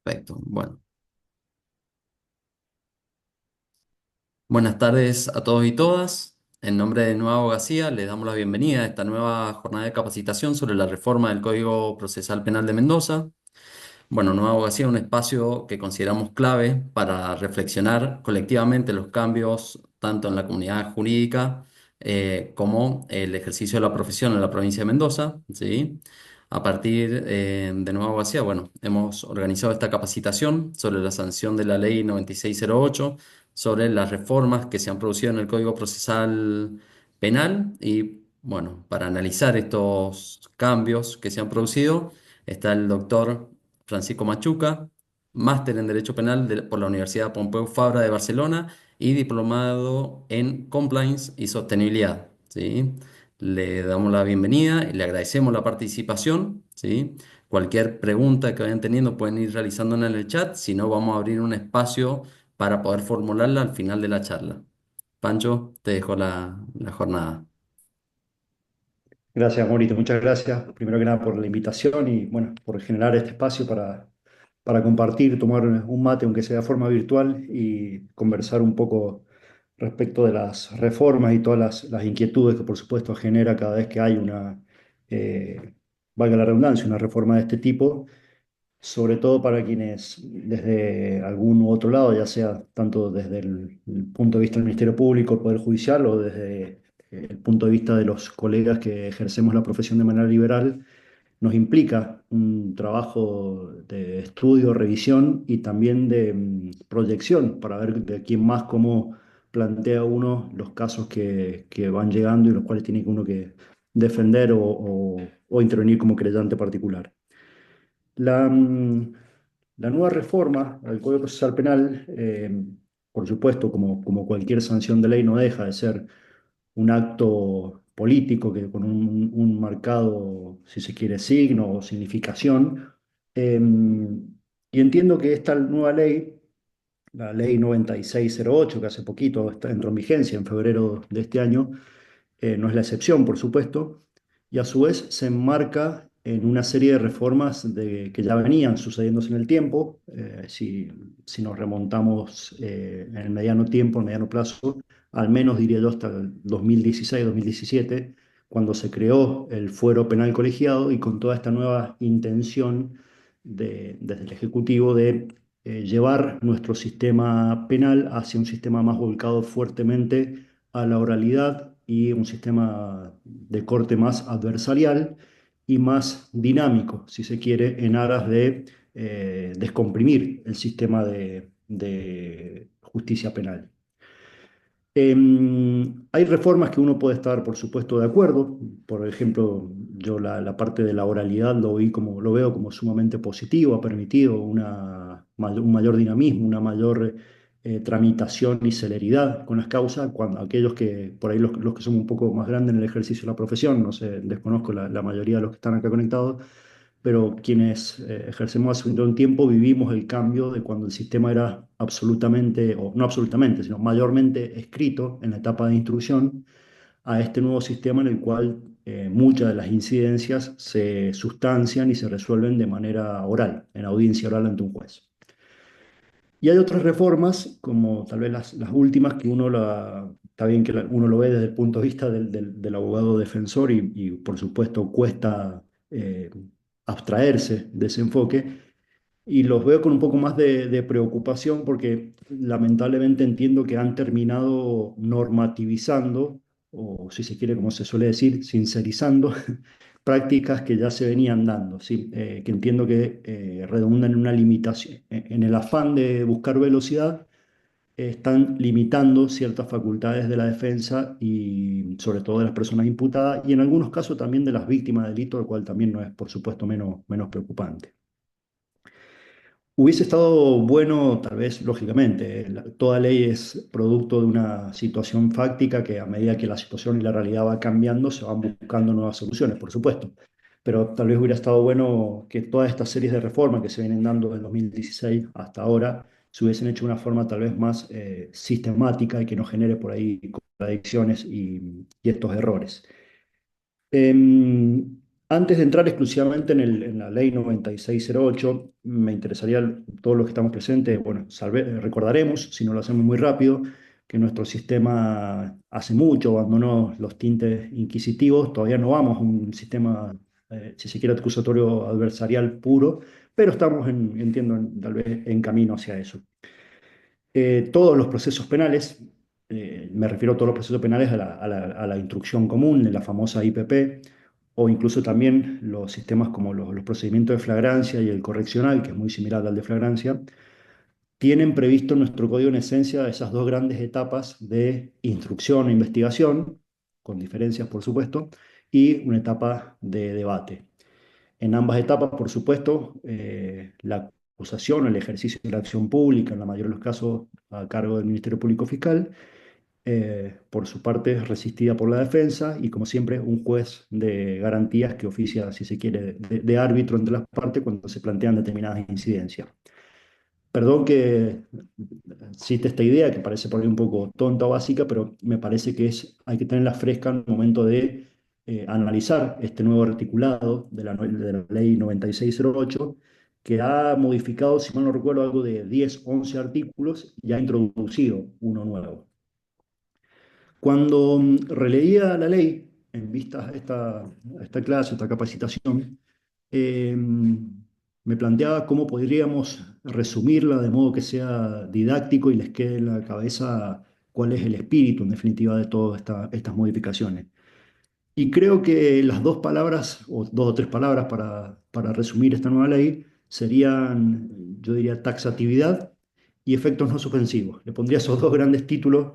Perfecto. Bueno, buenas tardes a todos y todas. En nombre de Nueva Abogacía, les damos la bienvenida a esta nueva jornada de capacitación sobre la reforma del Código Procesal Penal de Mendoza. Bueno, Nueva Abogacía es un espacio que consideramos clave para reflexionar colectivamente los cambios tanto en la comunidad jurídica como el ejercicio de la profesión en la provincia de Mendoza, ¿sí? A partir de Nueva Abogacía, bueno, hemos organizado esta capacitación sobre la sanción de la Ley 9608, sobre las reformas que se han producido en el Código Procesal Penal y, bueno, para analizar estos cambios que se han producido está el doctor Francisco Machuca, máster en Derecho Penal por la Universidad Pompeu Fabra de Barcelona y diplomado en Compliance y Sostenibilidad. ¿Sí? Le damos la bienvenida y le agradecemos la participación. ¿Sí? Cualquier pregunta que vayan teniendo pueden ir realizándola en el chat, si no vamos a abrir un espacio para poder formularla al final de la charla. Pancho, te dejo la jornada. Gracias, Maurito. Muchas gracias, primero que nada, por la invitación y, bueno, por generar este espacio para compartir, tomar un mate, aunque sea de forma virtual, y conversar un poco respecto de las reformas y todas las inquietudes que, por supuesto, genera cada vez que hay valga la redundancia, una reforma de este tipo, sobre todo para quienes desde algún u otro lado, ya sea tanto desde el punto de vista del Ministerio Público, el Poder Judicial o desde el punto de vista de los colegas que ejercemos la profesión de manera liberal, nos implica un trabajo de estudio, revisión y también de proyección para ver de quién más cómo plantea uno los casos que van llegando y los cuales tiene uno que defender o intervenir como creyente particular. La, mm, la nueva reforma al Código Procesal Penal, por supuesto, como cualquier sanción de ley, no deja de ser un acto político que con un marcado, si se quiere, signo o significación. Eh, y entiendo que esta nueva ley, la ley 9608, que hace poquito entró en vigencia en febrero de este año, no es la excepción, por supuesto, y a su vez se enmarca en una serie de reformas que ya venían sucediéndose en el tiempo. Si nos remontamos en el mediano tiempo, en el mediano plazo, al menos diría yo hasta el 2016-2017, cuando se creó el fuero penal colegiado y con toda esta nueva intención desde el Ejecutivo de llevar nuestro sistema penal hacia un sistema más volcado fuertemente a la oralidad y un sistema de corte más adversarial y más dinámico, si se quiere, en aras de descomprimir el sistema de justicia penal. Hay reformas que uno puede estar, por supuesto, de acuerdo. Por ejemplo, yo la parte de la oralidad lo veo como sumamente positivo, ha permitido un mayor dinamismo, una mayor tramitación y celeridad con las causas, cuando aquellos que, por ahí los que somos un poco más grandes en el ejercicio de la profesión, no sé, desconozco la mayoría de los que están acá conectados, pero quienes ejercemos hace un tiempo vivimos el cambio de cuando el sistema era absolutamente, o no absolutamente, sino mayormente escrito en la etapa de instrucción, a este nuevo sistema en el cual muchas de las incidencias se sustancian y se resuelven de manera oral, en audiencia oral ante un juez. Y hay otras reformas, como tal vez las últimas, que está bien que uno lo ve desde el punto de vista del abogado defensor y, por supuesto cuesta abstraerse de ese enfoque, y los veo con un poco más de preocupación porque lamentablemente entiendo que han terminado normativizando, o si se quiere, como se suele decir, sincerizando prácticas que ya se venían dando, ¿sí? Que entiendo que redundan en una limitación. En el afán de buscar velocidad, están limitando ciertas facultades de la defensa y sobre todo de las personas imputadas y en algunos casos también de las víctimas de delito, lo cual también no es, por supuesto, menos preocupante. Hubiese estado bueno, tal vez, lógicamente, toda ley es producto de una situación fáctica que a medida que la situación y la realidad va cambiando, se van buscando nuevas soluciones, por supuesto. Pero tal vez hubiera estado bueno que todas estas series de reformas que se vienen dando desde 2016 hasta ahora se hubiesen hecho de una forma tal vez más sistemática y que no genere por ahí contradicciones y estos errores. Eh, Antes de entrar exclusivamente en la ley 9608, me interesaría todos los que estamos presentes, bueno, recordaremos, si no lo hacemos muy rápido, que nuestro sistema hace mucho abandonó los tintes inquisitivos, todavía no vamos a un sistema, si se quiere, acusatorio adversarial puro, pero estamos, entiendo, tal vez en camino hacia eso. Todos los procesos penales, me refiero a todos los procesos penales a la instrucción común, de la famosa IPP, o incluso también los sistemas como los procedimientos de flagrancia y el correccional, que es muy similar al de flagrancia, tienen previsto en nuestro código en esencia esas dos grandes etapas de instrucción e investigación, con diferencias por supuesto, y una etapa de debate. En ambas etapas, por supuesto, la acusación o el ejercicio de la acción pública, en la mayoría de los casos a cargo del Ministerio Público Fiscal, por su parte es resistida por la defensa y, como siempre, un juez de garantías que oficia, si se quiere, de árbitro entre las partes cuando se plantean determinadas incidencias. Perdón que cite esta idea que parece por ahí un poco tonta o básica, pero me parece que hay que tenerla fresca en el momento de analizar este nuevo articulado de la ley 9608, que ha modificado, si mal no recuerdo, algo de 10, 11 artículos y ha introducido uno nuevo. Cuando releía la ley en vista a esta clase, a esta capacitación, eh, me planteaba cómo podríamos resumirla de modo que sea didáctico y les quede en la cabeza cuál es el espíritu, en definitiva, de todas estas modificaciones. Y creo que las dos palabras, o dos o tres palabras para resumir esta nueva ley, serían, yo diría, taxatividad y efectos no suspensivos. Le pondría esos dos grandes títulos,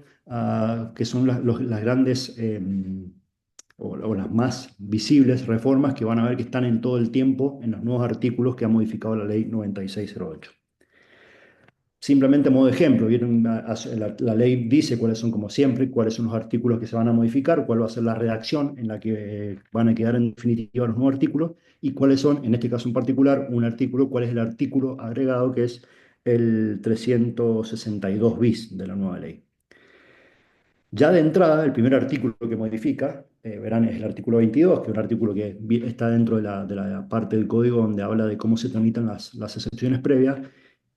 que son las grandes o las más visibles reformas que van a ver que están en todo el tiempo en los nuevos artículos que ha modificado la ley 9608. Simplemente a modo de ejemplo, ¿vieron? La ley dice cuáles son, como siempre, cuáles son los artículos que se van a modificar, cuál va a ser la redacción en la que van a quedar en definitiva los nuevos artículos y cuáles son, en este caso en particular, un artículo, cuál es el artículo agregado que es el 362 bis de la nueva ley. Ya de entrada, el primer artículo que modifica, verán, es el artículo 22, que es un artículo que está dentro de la parte del código donde habla de cómo se tramitan las excepciones previas,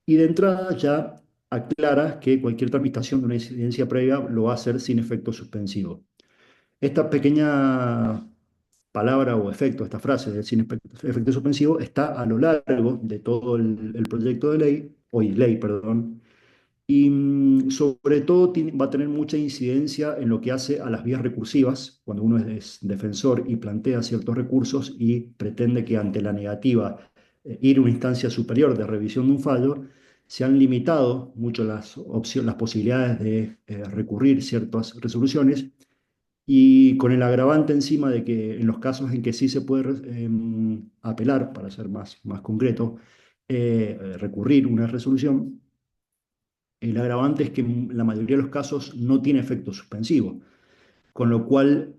y de entrada ya aclara que cualquier tramitación de una incidencia previa lo va a hacer sin efecto suspensivo. Esta pequeña palabra o efecto, esta frase de sin efecto suspensivo, está a lo largo de todo el proyecto de ley, o ley, perdón, y sobre todo va a tener mucha incidencia en lo que hace a las vías recursivas, cuando uno es defensor y plantea ciertos recursos y pretende que ante la negativa ir a una instancia superior de revisión de un fallo, se han limitado mucho las opciones, las posibilidades de recurrir ciertas resoluciones, y con el agravante encima de que en los casos en que sí se puede apelar, para ser más concreto, recurrir una resolución, el agravante es que en la mayoría de los casos no tiene efecto suspensivo, con lo cual,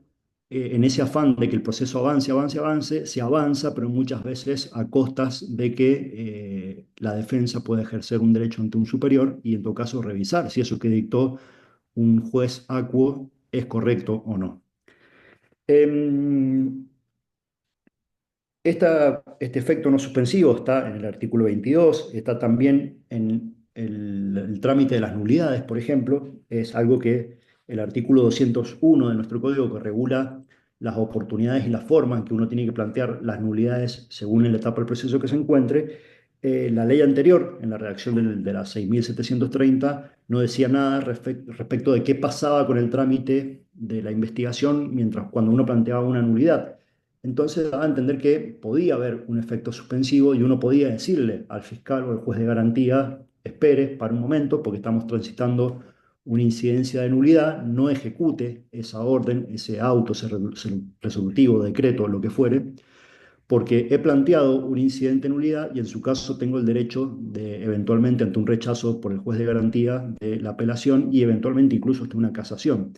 en ese afán de que el proceso avance, avance, avance, se avanza, pero muchas veces a costas de que la defensa pueda ejercer un derecho ante un superior y en todo caso revisar si eso que dictó un juez acuo es correcto o no. Em, este efecto no suspensivo está en el artículo 22, está también en el trámite de las nulidades, por ejemplo, es algo que el artículo 201 de nuestro código, que regula las oportunidades y las formas en que uno tiene que plantear las nulidades según la etapa del proceso que se encuentre. La ley anterior, en la redacción de la 6.730, no decía nada respecto de qué pasaba con el trámite de la investigación mientras cuando uno planteaba una nulidad. Entonces daba a entender que podía haber un efecto suspensivo y uno podía decirle al fiscal o al juez de garantía: espere para un momento porque estamos transitando una incidencia de nulidad, no ejecute esa orden, ese auto, ese resolutivo, decreto, lo que fuere, porque he planteado un incidente de nulidad y en su caso tengo el derecho de, eventualmente, ante un rechazo por el juez de garantía, de la apelación y eventualmente incluso hasta una casación.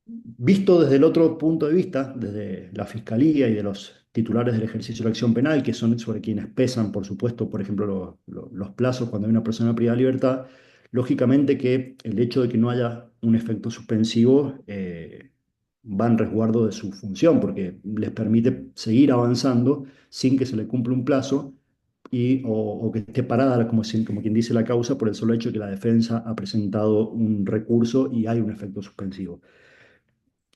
Visto desde el otro punto de vista, desde la Fiscalía y de los titulares del ejercicio de la acción penal, que son sobre quienes pesan, por supuesto, por ejemplo, los plazos cuando hay una persona privada de libertad, lógicamente que el hecho de que no haya un efecto suspensivo va en resguardo de su función, porque les permite seguir avanzando sin que se le cumpla un plazo o que esté parada, como quien dice, la causa por el solo hecho de que la defensa ha presentado un recurso y hay un efecto suspensivo.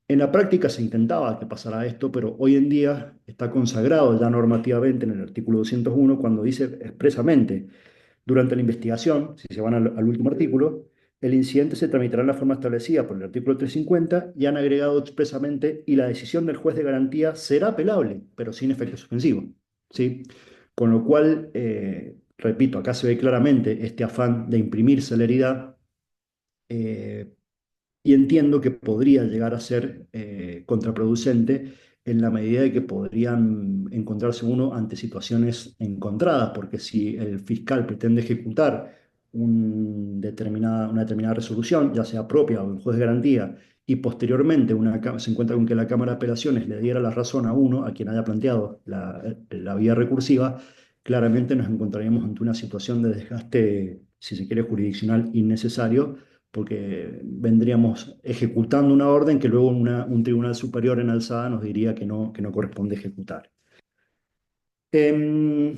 En la práctica se intentaba que pasara esto, pero hoy en día está consagrado ya normativamente en el artículo 201 cuando dice expresamente: durante la investigación, si se van al último artículo, el incidente se tramitará en la forma establecida por el artículo 350 y han agregado expresamente: y la decisión del juez de garantía será apelable, pero sin efecto suspensivo. ¿Sí? Con lo cual, repito, acá se ve claramente este afán de imprimir celeridad, eh, y entiendo que podría llegar a ser contraproducente en la medida de que podrían encontrarse uno ante situaciones encontradas, porque si el fiscal pretende ejecutar una determinada resolución, ya sea propia o del juez de garantía, y posteriormente se encuentra con que la Cámara de Apelaciones le diera la razón a uno, a quien haya planteado la vía recursiva, claramente nos encontraríamos ante una situación de desgaste, si se quiere, jurisdiccional innecesario, porque vendríamos ejecutando una orden que luego un tribunal superior en alzada nos diría que no corresponde ejecutar. Em,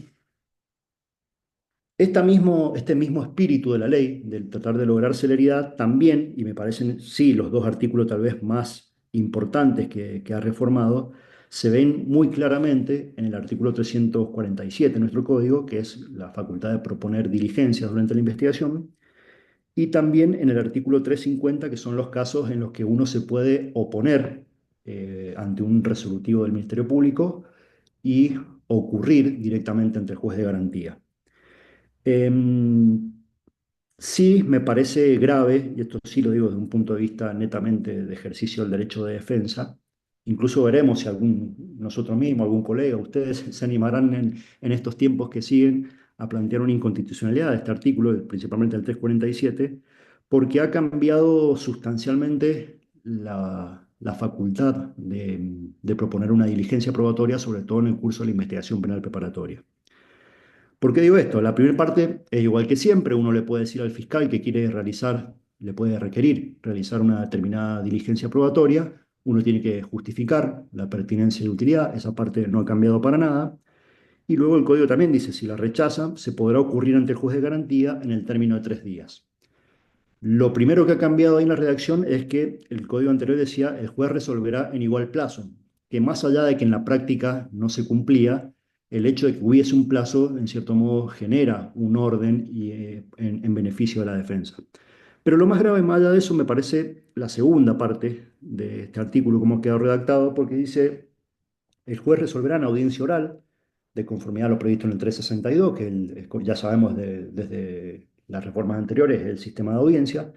este mismo espíritu de la ley, del tratar de lograr celeridad, también, y me parecen, sí, los dos artículos tal vez más importantes que ha reformado, se ven muy claramente en el artículo 347 de nuestro código, que es la facultad de proponer diligencias durante la investigación, y también en el artículo 350, que son los casos en los que uno se puede oponer ante un resolutivo del Ministerio Público y ocurrir directamente ante el juez de garantía. Em, Sí, me parece grave, y esto sí lo digo desde un punto de vista netamente de ejercicio del derecho de defensa. Incluso veremos si nosotros mismos, algún colega, ustedes se animarán en estos tiempos que siguen a plantear una inconstitucionalidad de este artículo, principalmente el 347, porque ha cambiado sustancialmente la facultad de proponer una diligencia probatoria, sobre todo en el curso de la investigación penal preparatoria. ¿Por qué digo esto? La primera parte es igual que siempre, uno le puede decir al fiscal que quiere realizar, le puede requerir realizar una determinada diligencia probatoria, uno tiene que justificar la pertinencia y utilidad, esa parte no ha cambiado para nada, y luego el código también dice: si la rechaza, se podrá ocurrir ante el juez de garantía en el término de 3 días. Lo primero que ha cambiado ahí en la redacción es que el código anterior decía: el juez resolverá en igual plazo, que más allá de que en la práctica no se cumplía, el hecho de que hubiese un plazo, en cierto modo, genera un orden en beneficio de la defensa. Pero lo más grave, más allá de eso, me parece la segunda parte de este artículo, como ha quedado redactado, porque dice: el juez resolverá en audiencia oral, de conformidad a lo previsto en el 362, que ya sabemos desde las reformas anteriores, el sistema de audiencia,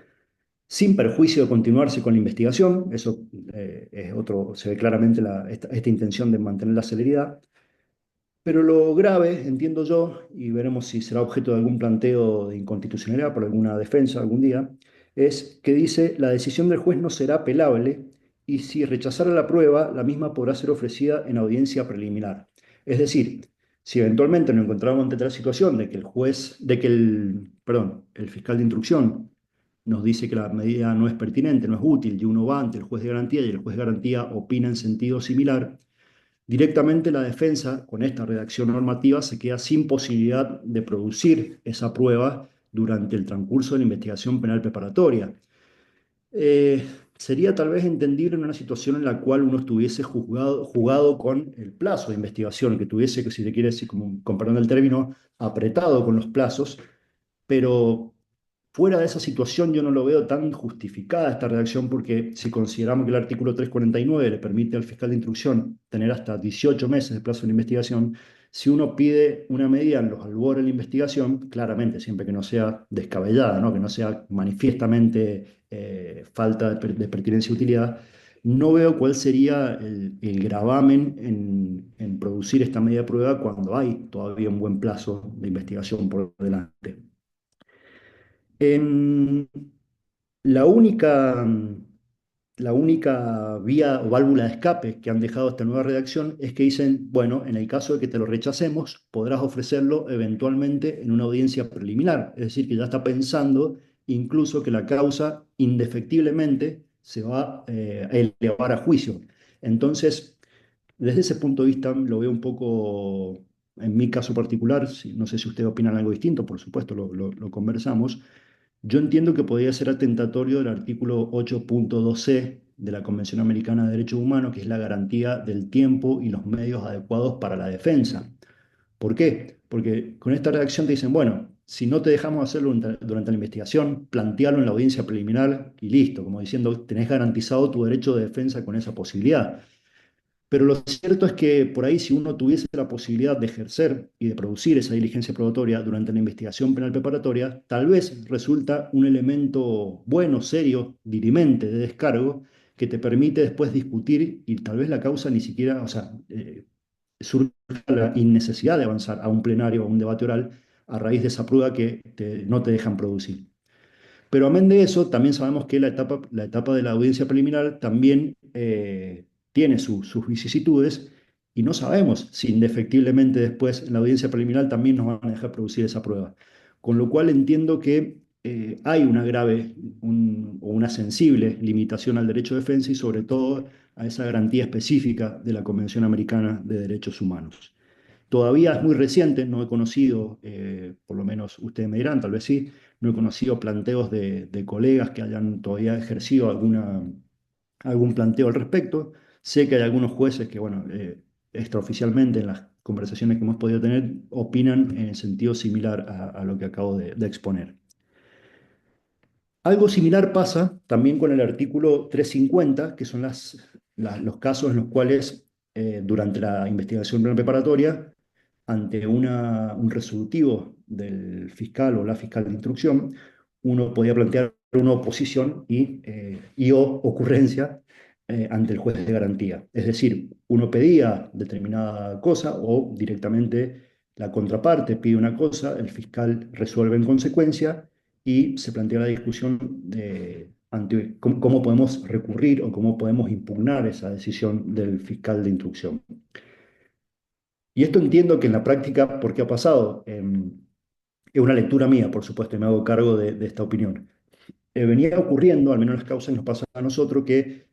sin perjuicio de continuarse con la investigación. Eso es otro, se ve claramente esta intención de mantener la celeridad. Pero lo grave, entiendo yo, y veremos si será objeto de algún planteo de inconstitucionalidad por alguna defensa algún día, es que dice: la decisión del juez no será apelable y si rechazara la prueba, la misma podrá ser ofrecida en audiencia preliminar. Es decir, si eventualmente nos encontramos ante la situación de que el fiscal de instrucción nos dice que la medida no es pertinente, no es útil, y uno va ante el juez de garantía y el juez de garantía opina en sentido similar, directamente la defensa, con esta redacción normativa, se queda sin posibilidad de producir esa prueba durante el transcurso de la investigación penal preparatoria. Eh, Sería tal vez entendible en una situación en la cual uno estuviese jugado con el plazo de investigación, que tuviese, que si se quiere decir, como, con perdón del término, apretado con los plazos, pero fuera de esa situación yo no lo veo tan justificada esta redacción, porque si consideramos que el artículo 349 le permite al fiscal de instrucción tener hasta 18 meses de plazo de investigación, si uno pide una medida en los albores de la investigación, claramente, siempre que no sea descabellada, ¿no? Que no sea manifiestamente falta de pertinencia y utilidad, no veo cuál sería el gravamen en producir esta medida de prueba cuando hay todavía un buen plazo de investigación por delante. Em, la única, la única vía o válvula de escape que han dejado esta nueva redacción es que dicen: bueno, en el caso de que te lo rechacemos, podrás ofrecerlo eventualmente en una audiencia preliminar. Es decir, que ya está pensando incluso que la causa indefectiblemente se va a elevar a juicio. Entonces, desde ese punto de vista lo veo un poco, en mi caso particular, no sé si ustedes opinan algo distinto, por supuesto, lo conversamos. Yo entiendo que podría ser atentatorio del artículo 8.2c de la Convención Americana de Derechos Humanos, que es la garantía del tiempo y los medios adecuados para la defensa. ¿Por qué? Porque con esta redacción te dicen, bueno, si no te dejamos hacerlo durante la investigación, plantealo en la audiencia preliminar y listo, como diciendo, tenés garantizado tu derecho de defensa con esa posibilidad. Pero lo cierto es que por ahí si uno tuviese la posibilidad de ejercer y de producir esa diligencia probatoria durante la investigación penal preparatoria, tal vez resulta un elemento bueno, serio, dirimente de descargo que te permite después discutir y tal vez la causa ni siquiera, o sea, surja la innecesidad de avanzar a un plenario o a un debate oral a raíz de esa prueba que no te dejan producir. Pero amén de eso, también sabemos que la etapa de la audiencia preliminar también tiene sus vicisitudes y no sabemos si indefectiblemente después en la audiencia preliminar también nos van a dejar producir esa prueba. Con lo cual entiendo que hay una grave o una sensible limitación al derecho de defensa y sobre todo a esa garantía específica de la Convención Americana de Derechos Humanos. Todavía es muy reciente, no he conocido, por lo menos ustedes me dirán, tal vez sí, no he conocido planteos de colegas que hayan todavía ejercido algún planteo al respecto. Sé que hay algunos jueces que, bueno, extraoficialmente en las conversaciones que hemos podido tener, opinan en sentido similar a lo que acabo de exponer. Algo similar pasa también con el artículo 350, que son los casos en los cuales durante la investigación preparatoria, ante un resolutivo del fiscal o la fiscal de instrucción, uno podía plantear una oposición y o ocurrencia ante el juez de garantía. Es decir, uno pedía determinada cosa o directamente la contraparte pide una cosa, el fiscal resuelve en consecuencia y se plantea la discusión de ante cómo podemos recurrir o cómo podemos impugnar esa decisión del fiscal de instrucción. Y esto entiendo que en la práctica, ¿por qué ha pasado? Es una lectura mía, por supuesto, y me hago cargo de esta opinión. Venía ocurriendo, al menos las causas nos pasa a nosotros, que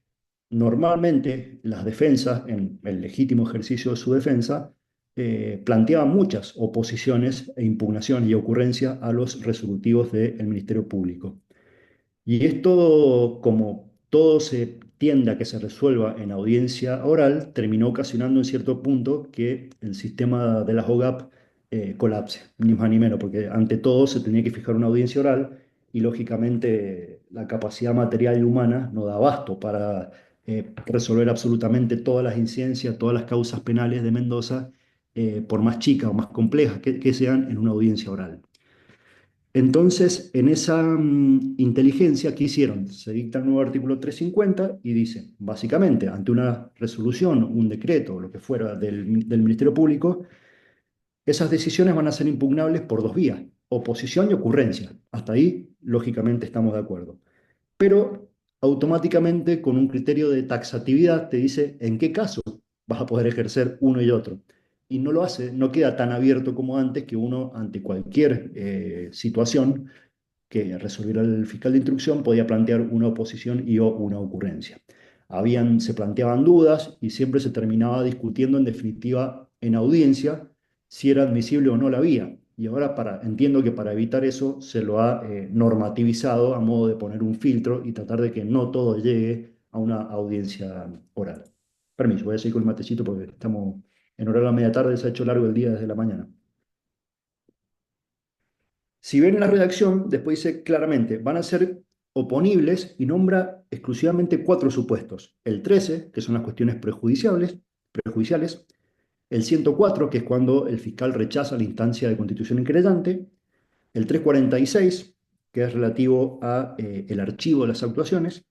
normalmente las defensas, en el legítimo ejercicio de su defensa, planteaban muchas oposiciones e impugnaciones y ocurrencias a los resolutivos del Ministerio Público. Y esto, como todo se tiende a que se resuelva en audiencia oral, terminó ocasionando en cierto punto que el sistema de las OGAP colapse, ni más ni menos, porque ante todo se tenía que fijar una audiencia oral y lógicamente la capacidad material y humana no da abasto para resolver absolutamente todas las incidencias, todas las causas penales de Mendoza, por más chicas o más complejas que sean, en una audiencia oral. Entonces, en esa inteligencia, ¿qué hicieron? Se dicta el nuevo artículo 350 y dice, básicamente, ante una resolución, un decreto o lo que fuera del Ministerio Público, esas decisiones van a ser impugnables por dos vías, oposición y ocurrencia. Hasta ahí, lógicamente, estamos de acuerdo. Pero automáticamente, con un criterio de taxatividad, te dice en qué caso vas a poder ejercer uno y otro. Y no lo hace, no queda tan abierto como antes que uno, ante cualquier situación, que resolviera el fiscal de instrucción podía plantear una oposición y o una ocurrencia. Se planteaban dudas y siempre se terminaba discutiendo en definitiva en audiencia si era admisible o no la vía. Y ahora entiendo que para evitar eso se lo ha normativizado a modo de poner un filtro y tratar de que no todo llegue a una audiencia oral. Permiso, voy a seguir con el matecito porque estamos en horario a media tarde, se ha hecho largo el día desde la mañana. Si ven en la redacción, después dice claramente, van a ser oponibles y nombra exclusivamente cuatro supuestos. El 13, que son las cuestiones prejudiciales. El 104, que es cuando el fiscal rechaza la instancia de constitución increyente. El 346, que es relativo a el archivo de las actuaciones.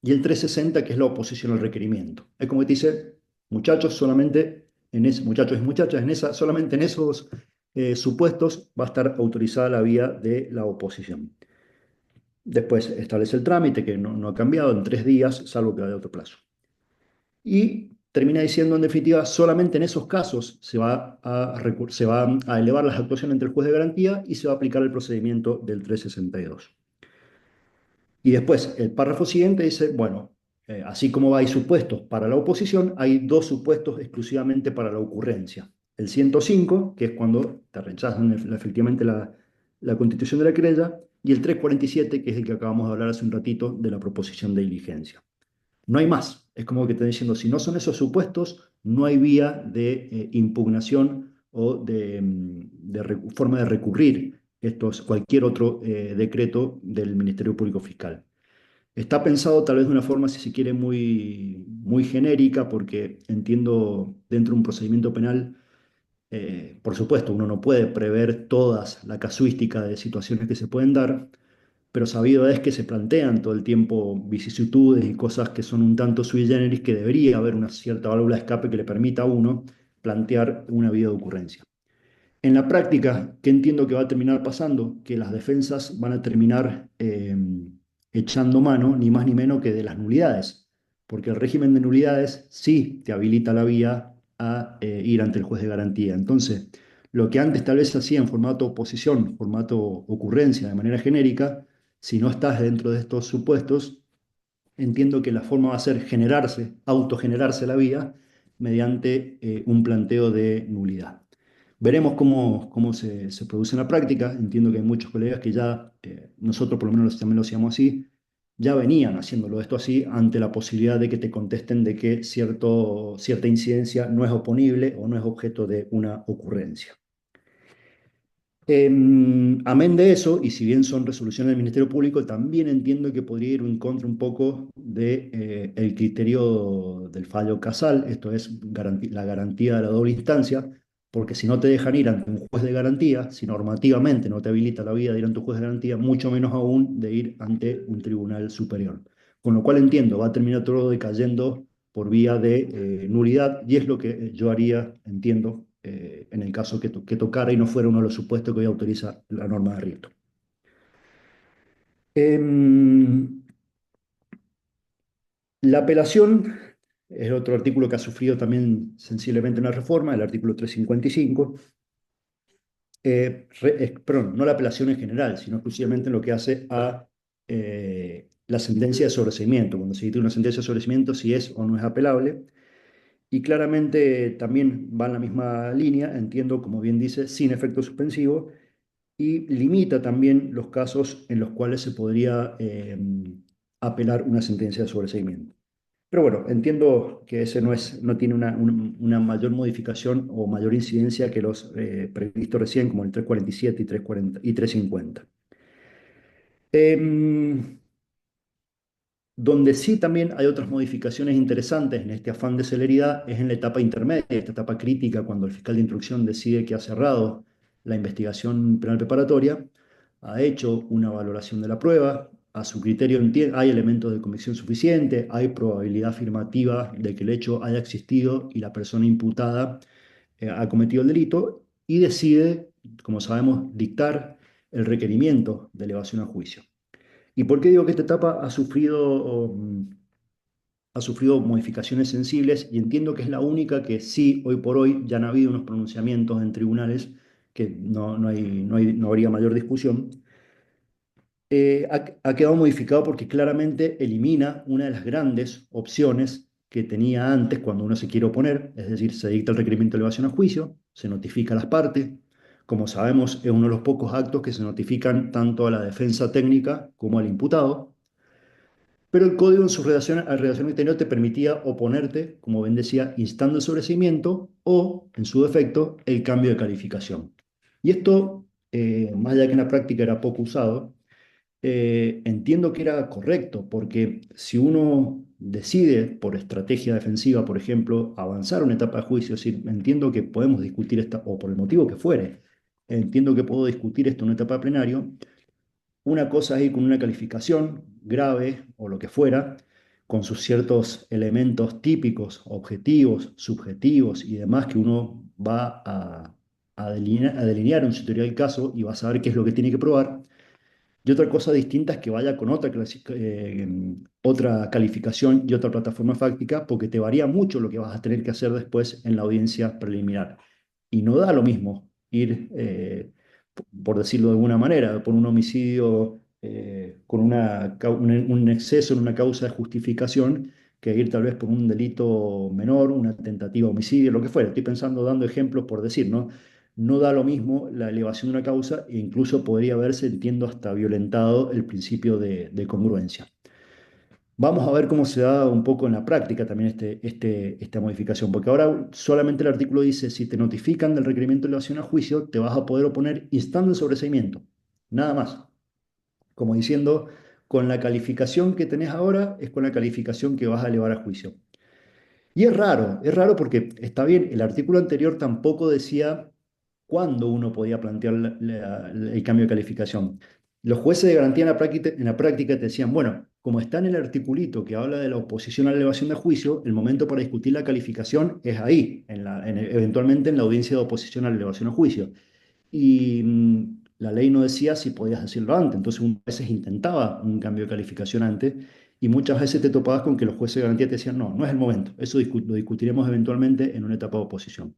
Y el 360, que es la oposición al requerimiento. Es como que te dice, muchachos, muchachos y muchachas, solamente en esos supuestos va a estar autorizada la vía de la oposición. Después establece el trámite, que no ha cambiado, en 3 días, salvo que haya otro plazo. Y termina diciendo, en definitiva, solamente en esos casos se va a elevar las actuaciones ante el juez de garantía y se va a aplicar el procedimiento del 362. Y después el párrafo siguiente dice, bueno, así como hay supuestos para la oposición, hay dos supuestos exclusivamente para la ocurrencia. El 105, que es cuando te rechazan efectivamente la constitución de la querella, y el 347, que es el que acabamos de hablar hace un ratito de la proposición de diligencia. No hay más. Es como que te diciendo, si no son esos supuestos, no hay vía de impugnación o de forma de recurrir cualquier otro decreto del Ministerio Público Fiscal. Está pensado tal vez de una forma, si se quiere, muy genérica, porque entiendo dentro de un procedimiento penal, por supuesto, uno no puede prever todas la casuística de situaciones que se pueden dar, pero sabido es que se plantean todo el tiempo vicisitudes y cosas que son un tanto sui generis, que debería haber una cierta válvula de escape que le permita a uno plantear una vía de ocurrencia. En la práctica, ¿qué entiendo que va a terminar pasando? Que las defensas van a terminar echando mano, ni más ni menos que de las nulidades, porque el régimen de nulidades sí te habilita la vía a ir ante el juez de garantía. Entonces, lo que antes tal vez se hacía en formato oposición, formato ocurrencia, de manera genérica, si no estás dentro de estos supuestos, entiendo que la forma va a ser generarse, autogenerarse la vía mediante un planteo de nulidad. Veremos cómo se produce en la práctica. Entiendo que hay muchos colegas que ya, nosotros por lo menos también lo hacíamos así, ya venían haciéndolo esto así ante la posibilidad de que te contesten de que cierta incidencia no es oponible o no es objeto de una ocurrencia. Amén de eso, y si bien son resoluciones del Ministerio Público, también entiendo que podría ir en contra un poco de, el criterio del fallo casal, esto es la garantía de la doble instancia, porque si no te dejan ir ante un juez de garantía, si normativamente no te habilita la vía de ir ante un juez de garantía, mucho menos aún de ir ante un tribunal superior. Con lo cual entiendo, va a terminar todo decayendo por vía de nulidad, y es lo que yo haría, entiendo, en el caso que tocara y no fuera uno de los supuestos que hoy autoriza la norma de rito. Em, la apelación es otro artículo que ha sufrido también sensiblemente una reforma, el artículo 355. Perdón, no la apelación en general, sino exclusivamente en lo que hace a la sentencia de sobreseimiento. Cuando se dicta una sentencia de sobreseimiento, si es o no es apelable. Y claramente también va en la misma línea, entiendo, como bien dice, sin efecto suspensivo, y limita también los casos en los cuales se podría apelar una sentencia de sobreseimiento. Pero bueno, entiendo que ese no tiene una mayor modificación o mayor incidencia que los previstos recién, como el 347 y 340 y 350. Em, Donde sí también hay otras modificaciones interesantes en este afán de celeridad es en la etapa intermedia, esta etapa crítica, cuando el fiscal de instrucción decide que ha cerrado la investigación penal preparatoria, ha hecho una valoración de la prueba, a su criterio hay elementos de convicción suficiente, hay probabilidad afirmativa de que el hecho haya existido y la persona imputada ha cometido el delito, y decide, como sabemos, dictar el requerimiento de elevación a juicio. ¿Y por qué digo que esta etapa ha sufrido modificaciones sensibles? Y entiendo que es la única que sí, hoy por hoy, ya han habido unos pronunciamientos en tribunales que no habría mayor discusión. Ha quedado modificado porque claramente elimina una de las grandes opciones que tenía antes cuando uno se quiere oponer, es decir, se dicta el requerimiento de elevación a juicio, se notifica a las partes. Como sabemos, es uno de los pocos actos que se notifican tanto a la defensa técnica como al imputado. Pero el código en su redacción anterior te permitía oponerte, como bien decía, instando el sobreseimiento o, en su defecto, el cambio de calificación. Y esto, más allá que en la práctica era poco usado, entiendo que era correcto, porque si uno decide por estrategia defensiva, por ejemplo, avanzar una etapa de juicio, es decir, entiendo que podemos discutir esta, o por el motivo que fuere, entiendo que puedo discutir esto en una etapa de plenario. Una cosa es ir con una calificación grave o lo que fuera, con sus ciertos elementos típicos, objetivos, subjetivos y demás que uno va a delinear un tutorial del caso y va a saber qué es lo que tiene que probar. Y otra cosa distinta es que vaya con otra calificación y otra plataforma fáctica, porque te varía mucho lo que vas a tener que hacer después en la audiencia preliminar. Y no da lo mismo ir, por decirlo de alguna manera, por un homicidio con un exceso en una causa de justificación que ir tal vez por un delito menor, una tentativa de homicidio, lo que fuera. Estoy pensando, dando ejemplos por decir, ¿no? No da lo mismo la elevación de una causa e incluso podría verse, entiendo, hasta violentado el principio de congruencia. Vamos a ver cómo se da un poco en la práctica también esta modificación, porque ahora solamente el artículo dice, si te notifican del requerimiento de elevación a juicio, te vas a poder oponer instando el sobreseimiento, nada más. Como diciendo, con la calificación que tenés ahora es con la calificación que vas a elevar a juicio. Y es raro porque está bien, el artículo anterior tampoco decía cuándo uno podía plantear el cambio de calificación. Los jueces de garantía en la práctica te decían, bueno, como está en el articulito que habla de la oposición a la elevación de juicio, el momento para discutir la calificación es ahí, eventualmente en la audiencia de oposición a la elevación a juicio. Y la ley no decía si podías decirlo antes, entonces uno a veces intentaba un cambio de calificación antes y muchas veces te topabas con que los jueces de garantía te decían, no, no es el momento, eso lo discutiremos eventualmente en una etapa de oposición.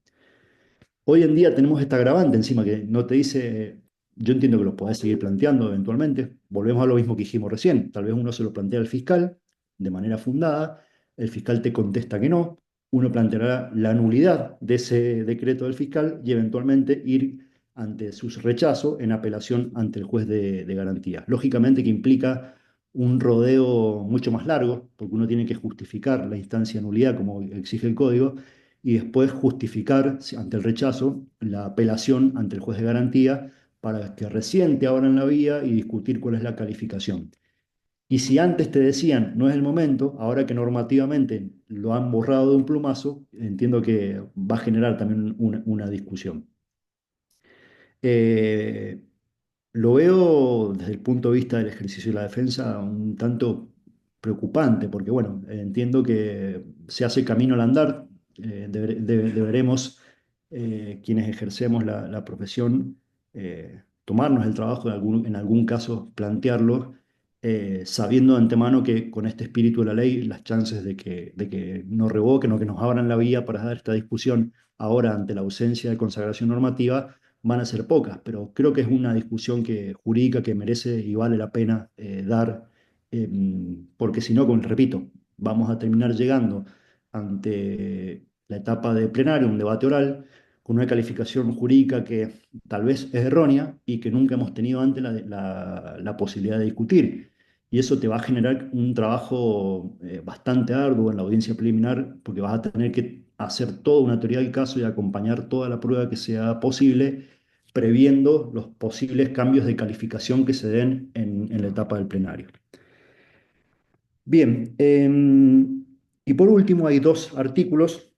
Hoy en día tenemos esta agravante encima que no te dice, yo entiendo que lo podés seguir planteando eventualmente, volvemos a lo mismo que dijimos recién, tal vez uno se lo plantea al fiscal de manera fundada, el fiscal te contesta que no, uno planteará la nulidad de ese decreto del fiscal y eventualmente ir ante su rechazo en apelación ante el juez de garantía. Lógicamente que implica un rodeo mucho más largo, porque uno tiene que justificar la instancia de nulidad como exige el código, y después justificar ante el rechazo la apelación ante el juez de garantía para que recién te abran la vía y discutir cuál es la calificación. Y si antes te decían no es el momento, ahora que normativamente lo han borrado de un plumazo, entiendo que va a generar también una discusión. Eh, lo veo desde el punto de vista del ejercicio de la defensa un tanto preocupante, porque bueno, entiendo que se hace camino al andar, deberemos quienes ejercemos la profesión tomarnos el trabajo en algún caso plantearlo, sabiendo de antemano que con este espíritu de la ley las chances de que nos revoquen o que nos abran la vía para dar esta discusión ahora ante la ausencia de consagración normativa van a ser pocas, pero creo que es una discusión jurídica que merece y vale la pena dar, porque si no, como repito, vamos a terminar llegando ante la etapa de plenario, un debate oral, con una calificación jurídica que tal vez es errónea y que nunca hemos tenido antes la posibilidad de discutir. Y eso te va a generar un trabajo bastante arduo en la audiencia preliminar, porque vas a tener que hacer toda una teoría del caso y acompañar toda la prueba que sea posible previendo los posibles cambios de calificación que se den en la etapa del plenario. Bien, y por último hay dos artículos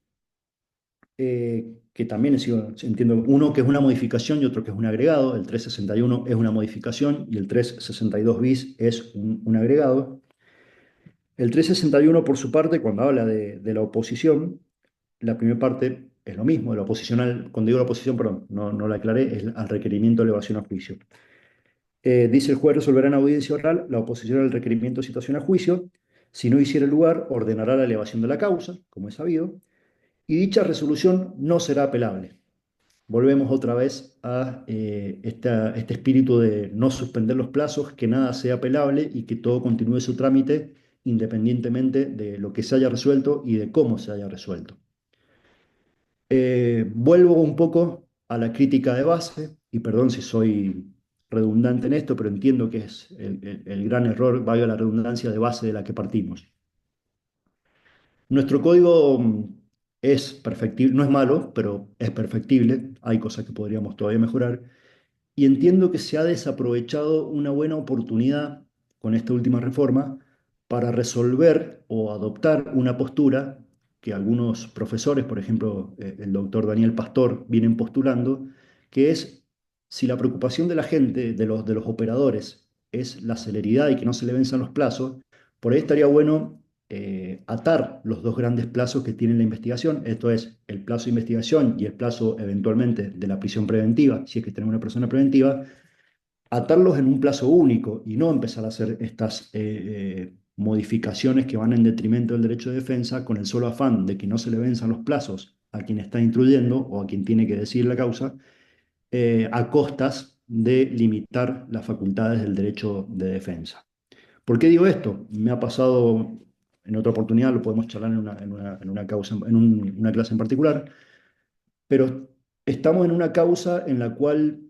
que también entiendo, uno que es una modificación y otro que es un agregado. El 361 es una modificación y el 362 bis es un agregado. El 361, por su parte, cuando habla de la oposición, la primera parte es lo mismo, de la oposición cuando digo la oposición, perdón, no la aclaré, es al requerimiento de elevación a juicio. Dice el juez resolverá en audiencia oral la oposición al requerimiento de citación a juicio. Si no hiciera lugar, ordenará la elevación de la causa, como es sabido, y dicha resolución no será apelable. Volvemos otra vez a este espíritu de no suspender los plazos, que nada sea apelable y que todo continúe su trámite independientemente de lo que se haya resuelto y de cómo se haya resuelto. Vuelvo un poco a la crítica de base, y perdón si soy redundante en esto, pero entiendo que es el gran error, valga la redundancia, de base de la que partimos. Nuestro código es perfectible, no es malo, pero es perfectible, hay cosas que podríamos todavía mejorar, y entiendo que se ha desaprovechado una buena oportunidad con esta última reforma para resolver o adoptar una postura que algunos profesores, por ejemplo, el doctor Daniel Pastor, vienen postulando, que es si la preocupación de la gente, de los operadores, es la celeridad y que no se le venzan los plazos, por ahí estaría bueno atar los dos grandes plazos que tiene la investigación, esto es el plazo de investigación y el plazo eventualmente de la prisión preventiva, si es que tenemos una persona preventiva, atarlos en un plazo único y no empezar a hacer estas modificaciones que van en detrimento del derecho de defensa con el solo afán de que no se le venzan los plazos a quien está instruyendo o a quien tiene que decir la causa, a costas de limitar las facultades del derecho de defensa. ¿Por qué digo esto? Me ha pasado en otra oportunidad, lo podemos charlar en una causa, una clase en particular, pero estamos en una causa en la cual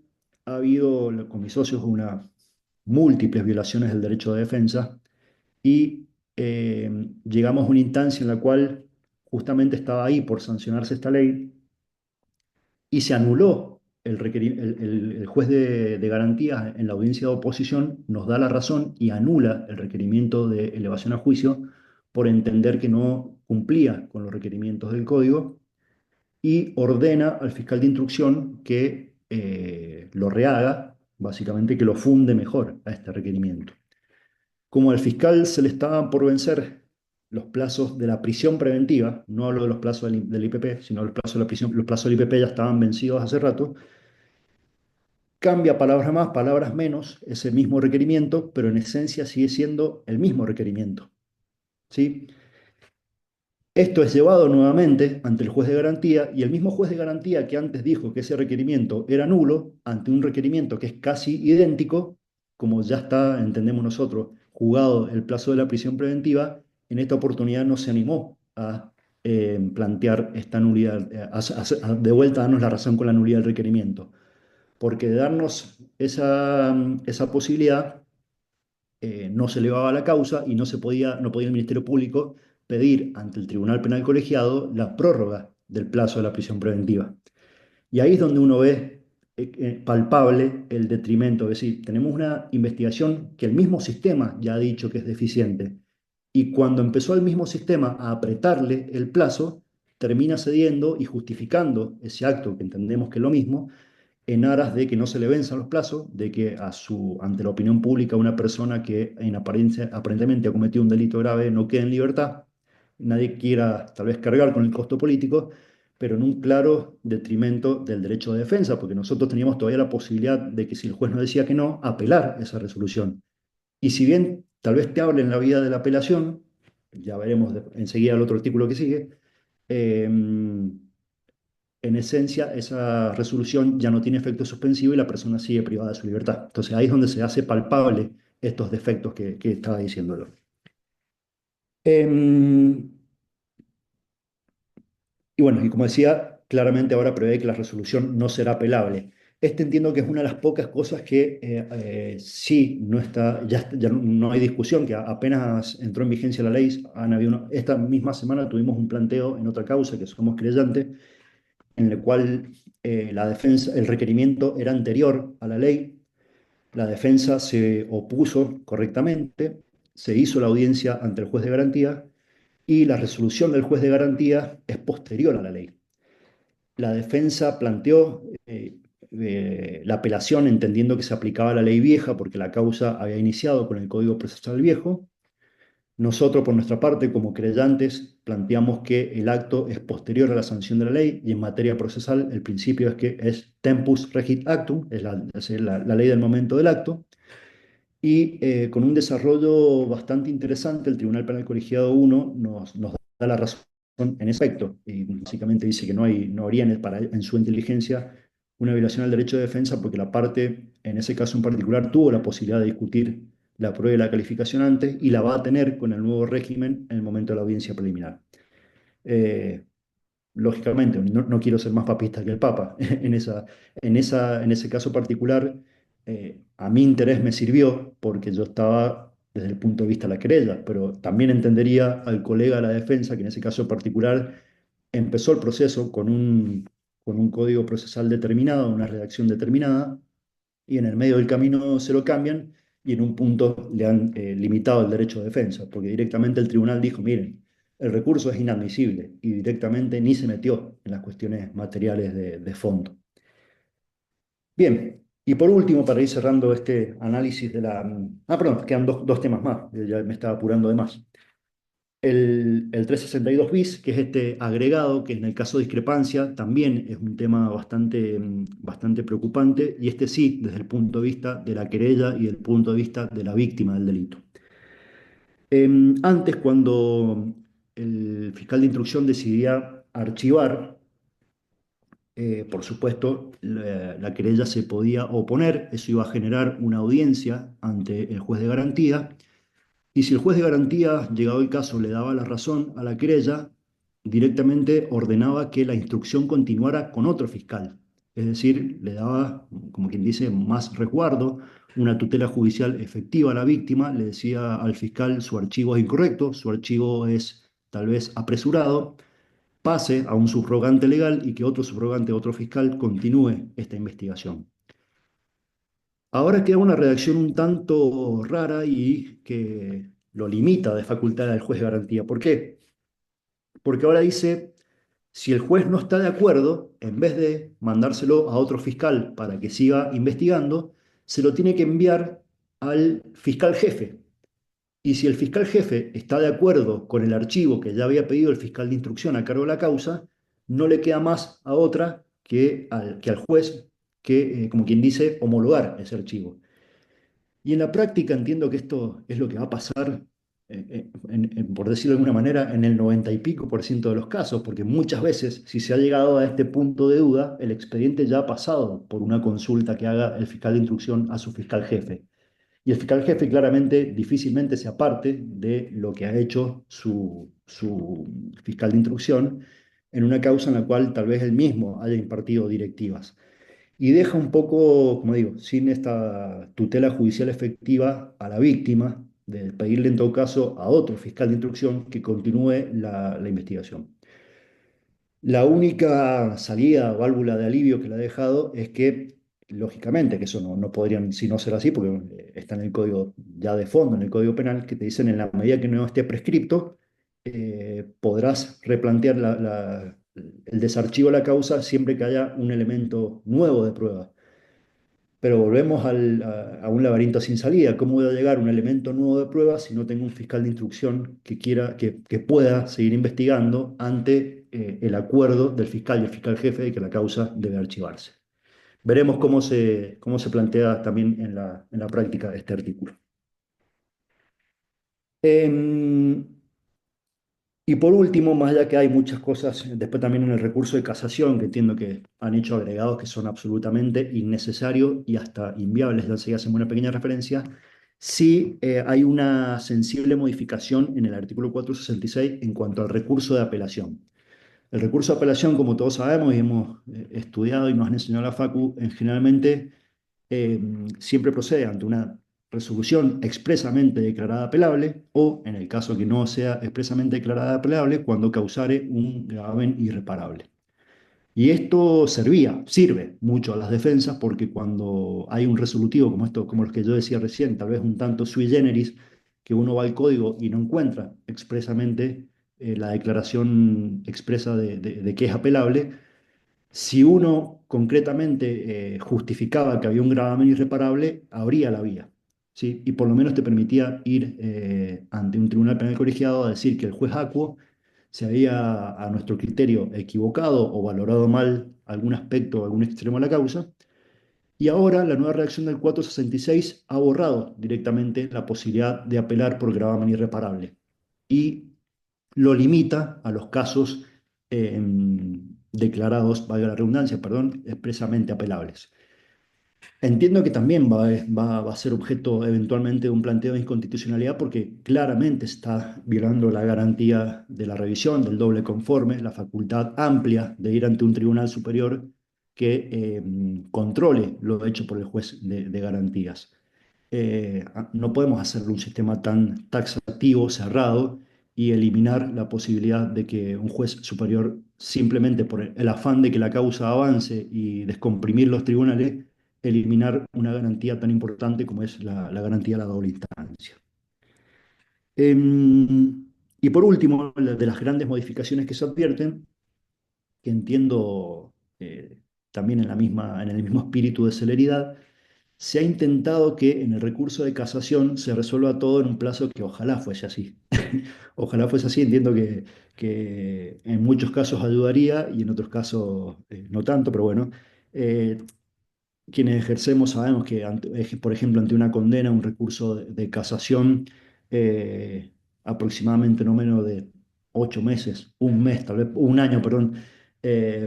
ha habido con mis socios múltiples violaciones del derecho de defensa y llegamos a una instancia en la cual justamente estaba ahí por sancionarse esta ley y se anuló el juez de garantías en la audiencia de oposición nos da la razón y anula el requerimiento de elevación a juicio por entender que no cumplía con los requerimientos del código y ordena al fiscal de instrucción que lo rehaga, básicamente que lo funde mejor a este requerimiento. Como al fiscal se le estaban por vencer los plazos de la prisión preventiva, no hablo de los plazos del IPP, sino los plazos de la prisión, los plazos del IPP ya estaban vencidos hace rato, cambia palabras más, palabras menos, ese mismo requerimiento, pero en esencia sigue siendo el mismo requerimiento. ¿Sí? Esto es llevado nuevamente ante el juez de garantía y el mismo juez de garantía que antes dijo que ese requerimiento era nulo, ante un requerimiento que es casi idéntico, como ya está, entendemos nosotros, jugado el plazo de la prisión preventiva, en esta oportunidad no se animó a plantear esta nulidad, de vuelta a darnos la razón con la nulidad del requerimiento, porque de darnos esa posibilidad no se elevaba la causa y no podía el Ministerio Público pedir ante el Tribunal Penal Colegiado la prórroga del plazo de la prisión preventiva. Y ahí es donde uno ve palpable el detrimento, es decir, tenemos una investigación que el mismo sistema ya ha dicho que es deficiente, y cuando empezó el mismo sistema a apretarle el plazo, termina cediendo y justificando ese acto, que entendemos que es lo mismo, en aras de que no se le venzan los plazos, de que ante la opinión pública una persona que en apariencia, aparentemente ha cometido un delito grave no quede en libertad, nadie quiera tal vez cargar con el costo político, pero en un claro detrimento del derecho de defensa, porque nosotros teníamos todavía la posibilidad de que si el juez nos decía que no, apelar esa resolución. Y si bien tal vez te hablen la vía de la apelación, ya veremos enseguida el otro artículo que sigue, eh, en esencia esa resolución ya no tiene efecto suspensivo y la persona sigue privada de su libertad. Entonces ahí es donde se hace palpable estos defectos que estaba diciéndolo. Em, y bueno, y como decía, claramente ahora prevé que la resolución no será apelable. Este entiendo que es una de las pocas cosas que sí no está, ya no hay discusión, que apenas entró en vigencia la ley, esta misma semana tuvimos un planteo en otra causa, que somos creyentes, en el cual la defensa, el requerimiento era anterior a la ley, la defensa se opuso correctamente, se hizo la audiencia ante el juez de garantía y la resolución del juez de garantía es posterior a la ley. La defensa planteó la apelación entendiendo que se aplicaba la ley vieja porque la causa había iniciado con el Código Procesal Viejo. Nosotros, por nuestra parte, como creyentes, planteamos que el acto es posterior a la sanción de la ley y en materia procesal el principio es que es tempus regit actum, es la ley del momento del acto, y con un desarrollo bastante interesante, el Tribunal Penal Colegiado 1 nos da la razón en ese aspecto y básicamente dice que no habría en su inteligencia una violación al derecho de defensa porque la parte, en ese caso en particular, tuvo la posibilidad de discutir la prueba y la calificación antes y la va a tener con el nuevo régimen en el momento de la audiencia preliminar. Eh, Lógicamente, no quiero ser más papista que el Papa. En ese caso particular, a mi interés me sirvió porque yo estaba desde el punto de vista de la querella, pero también entendería al colega de la defensa que en ese caso particular empezó el proceso con un código procesal determinado, una redacción determinada, y en el medio del camino se lo cambian y en un punto le han limitado el derecho de defensa, porque directamente el tribunal dijo, miren, el recurso es inadmisible y directamente ni se metió en las cuestiones materiales de fondo. Bien, y por último, para ir cerrando este análisis de la... perdón, quedan dos temas más, ya me estaba apurando de más. El 362 bis, que es este agregado, que en el caso de discrepancia también es un tema bastante preocupante, y este sí, desde el punto de vista de la querella y del punto de vista de la víctima del delito. Antes, cuando el fiscal de instrucción decidía archivar por supuesto, la querella se podía oponer, eso iba a generar una audiencia ante el juez de garantía, y si el juez de garantía, llegado el caso, le daba la razón a la querella, directamente ordenaba que la instrucción continuara con otro fiscal. Es decir, le daba, como quien dice, más resguardo, una tutela judicial efectiva a la víctima, le decía al fiscal su archivo es incorrecto, su archivo es tal vez apresurado, pase a un subrogante legal y que otro subrogante, otro fiscal, continúe esta investigación. Ahora queda una redacción un tanto rara y que lo limita de facultad al juez de garantía. ¿Por qué? Porque ahora dice, si el juez no está de acuerdo, en vez de mandárselo a otro fiscal para que siga investigando, se lo tiene que enviar al fiscal jefe. Y si el fiscal jefe está de acuerdo con el archivo que ya había pedido el fiscal de instrucción a cargo de la causa, no le queda más a otra que al juez que, como quien dice, homologar ese archivo. Y en la práctica entiendo que esto es lo que va a pasar, por decirlo de alguna manera, en el 90 y pico por ciento de los casos, porque muchas veces, si se ha llegado a este punto de duda, el expediente ya ha pasado por una consulta que haga el fiscal de instrucción a su fiscal jefe. Y el fiscal jefe claramente difícilmente se aparte de lo que ha hecho su fiscal de instrucción en una causa en la cual tal vez él mismo haya impartido directivas. Y deja un poco, como digo, sin esta tutela judicial efectiva a la víctima, de pedirle en todo caso a otro fiscal de instrucción que continúe la investigación. La única salida, válvula de alivio que le ha dejado es que, lógicamente, que eso no podrían sino ser así, porque está en el código ya de fondo, en el código penal, que te dicen en la medida que no esté prescripto, podrás replantear el desarchivo de la causa siempre que haya un elemento nuevo de prueba. Pero volvemos a un laberinto sin salida. ¿Cómo voy a llegar a un elemento nuevo de prueba si no tengo un fiscal de instrucción que quiera, que pueda seguir investigando ante el acuerdo del fiscal y el fiscal jefe de que la causa debe archivarse? Veremos cómo se plantea también en la práctica este artículo. Em, Y por último, más allá que hay muchas cosas, después también en el recurso de casación, que entiendo que han hecho agregados que son absolutamente innecesarios y hasta inviables, ya se hacemos una pequeña referencia, sí hay una sensible modificación en el artículo 466 en cuanto al recurso de apelación. El recurso de apelación, como todos sabemos y hemos estudiado y nos han enseñado en la Facu, generalmente eh, siempre procede ante una resolución expresamente declarada apelable o, en el caso que no sea expresamente declarada apelable, cuando causare un gravamen irreparable. Y esto sirve mucho a las defensas porque cuando hay un resolutivo como esto, como los que yo decía recién, tal vez un tanto sui generis, que uno va al código y no encuentra expresamente la declaración expresa de que es apelable, si uno concretamente justificaba que había un gravamen irreparable, abría la vía, ¿sí? Y por lo menos te permitía ir ante un tribunal penal colegiado a decir que el juez Acuo se había, a nuestro criterio, equivocado o valorado mal algún aspecto o algún extremo de la causa. Y ahora la nueva redacción del 466 ha borrado directamente la posibilidad de apelar por gravamen irreparable y lo limita a los casos declarados, valga la redundancia, perdón, expresamente apelables. Entiendo que también va a ser objeto eventualmente de un planteo de inconstitucionalidad porque claramente está violando la garantía de la revisión, del doble conforme, la facultad amplia de ir ante un tribunal superior que controle lo hecho por el juez de garantías. No podemos hacerle un sistema tan taxativo, cerrado, y eliminar la posibilidad de que un juez superior, simplemente por el afán de que la causa avance y descomprimir los tribunales, eliminar una garantía tan importante como es la garantía de la doble instancia. Y por último, de las grandes modificaciones que se advierten, que entiendo también en el mismo espíritu de celeridad, se ha intentado que en el recurso de casación se resuelva todo en un plazo que ojalá fuese así. Ojalá fuese así, entiendo que en muchos casos ayudaría y en otros casos no tanto, pero bueno, eh, quienes ejercemos sabemos que, por ejemplo, ante una condena, un recurso de casación, aproximadamente no menos de 8 meses, un mes, tal vez un año, perdón,